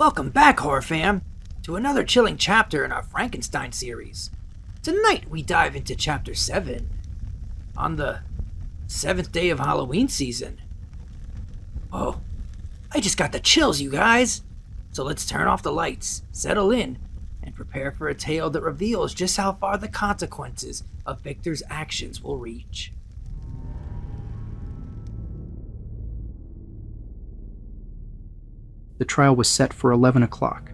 Welcome back, horror fam, to another chilling chapter in our Frankenstein series. Tonight we dive into chapter 7, on the 7th day of Halloween season. Oh, I just got the chills, you guys! So let's turn off the lights, settle in, and prepare for a tale that reveals just how far the consequences of Victor's actions will reach. The trial was set for 11 o'clock.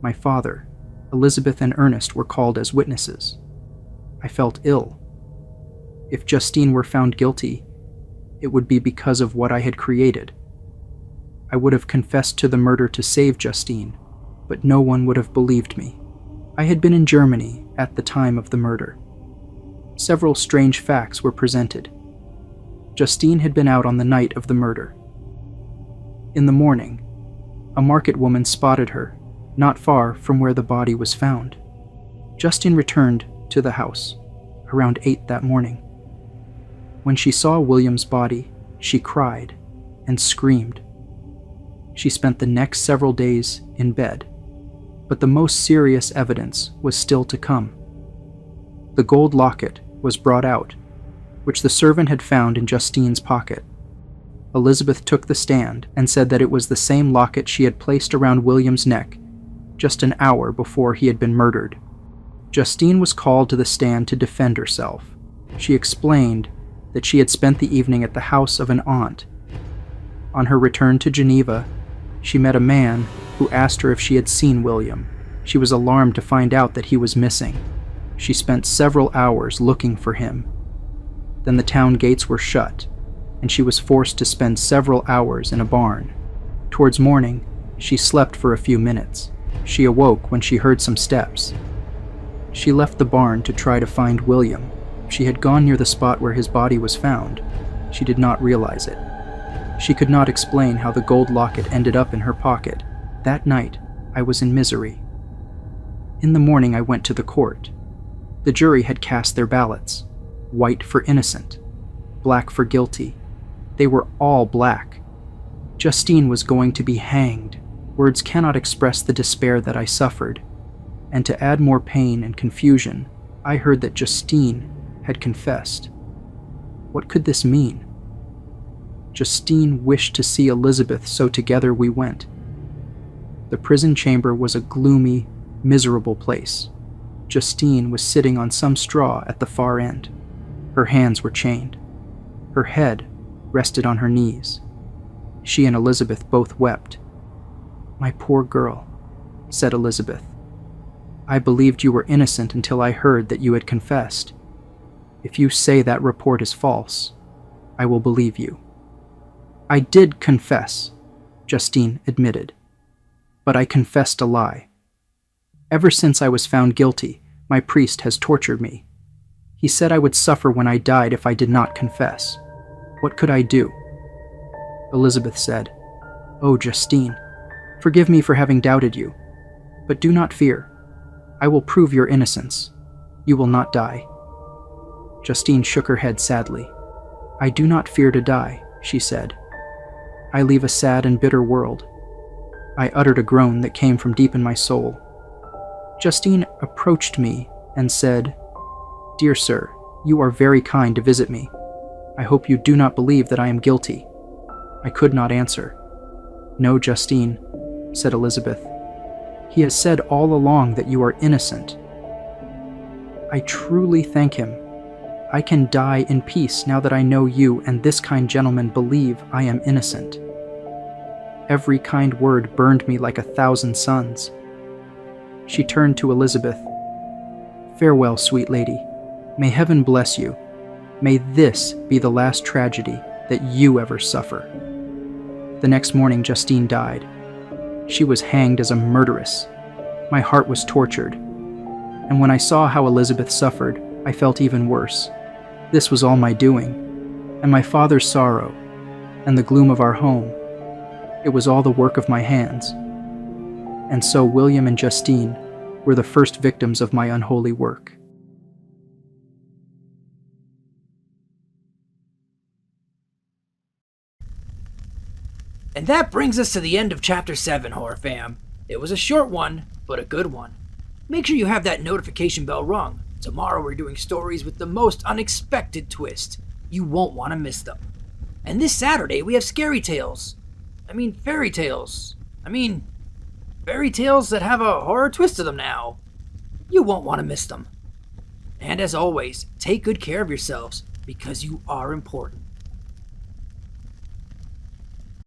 My father, Elizabeth, and Ernest were called as witnesses. I felt ill. If Justine were found guilty, it would be because of what I had created. I would have confessed to the murder to save Justine, but no one would have believed me. I had been in Germany at the time of the murder. Several strange facts were presented. Justine had been out on the night of the murder. In the morning, a market woman spotted her, not far from where the body was found. Justine returned to the house around 8 that morning. When she saw William's body, she cried and screamed. She spent the next several days in bed, but the most serious evidence was still to come. The gold locket was brought out, which the servant had found in Justine's pocket. Elizabeth took the stand and said that it was the same locket she had placed around William's neck just an hour before he had been murdered. Justine was called to the stand to defend herself. She explained that she had spent the evening at the house of an aunt. On her return to Geneva, she met a man who asked her if she had seen William. She was alarmed to find out that he was missing. She spent several hours looking for him. Then the town gates were shut, and she was forced to spend several hours in a barn. Towards morning, she slept for a few minutes. She awoke when she heard some steps. She left the barn to try to find William. She had gone near the spot where his body was found. She did not realize it. She could not explain how the gold locket ended up in her pocket. That night, I was in misery. In the morning, I went to the court. The jury had cast their ballots. White for innocent, black for guilty. They were all black. Justine was going to be hanged. Words cannot express the despair that I suffered. And to add more pain and confusion, I heard that Justine had confessed. What could this mean? Justine wished to see Elizabeth, so together we went. The prison chamber was a gloomy, miserable place. Justine was sitting on some straw at the far end. Her hands were chained. Her head rested on her knees. She and Elizabeth both wept. "My poor girl," said Elizabeth. "I believed you were innocent until I heard that you had confessed. If you say that report is false, I will believe you." "I did confess," Justine admitted. "But I confessed a lie. Ever since I was found guilty, my priest has tortured me. He said I would suffer when I died if I did not confess. What could I do?" Elizabeth said, "Oh, Justine, forgive me for having doubted you. But do not fear. I will prove your innocence. You will not die." Justine shook her head sadly. "I do not fear to die," she said. "I leave a sad and bitter world." I uttered a groan that came from deep in my soul. Justine approached me and said, "Dear sir, you are very kind to visit me. I hope you do not believe that I am guilty." I could not answer. "No, Justine," said Elizabeth. "He has said all along that you are innocent." "I truly thank him. I can die in peace now that I know you and this kind gentleman believe I am innocent." Every kind word burned me like 1,000 suns. She turned to Elizabeth. "Farewell, sweet lady. May heaven bless you. May this be the last tragedy that you ever suffer." The next morning, Justine died. She was hanged as a murderess. My heart was tortured. And when I saw how Elizabeth suffered, I felt even worse. This was all my doing, and my father's sorrow, and the gloom of our home. It was all the work of my hands. And so William and Justine were the first victims of my unholy work. And that brings us to the end of Chapter 7, Horror Fam. It was a short one, but a good one. Make sure you have that notification bell rung. Tomorrow we're doing stories with the most unexpected twist. You won't want to miss them. And this Saturday we have scary tales. Fairy tales. Fairy tales that have a horror twist to them now. You won't want to miss them. And as always, take good care of yourselves because you are important.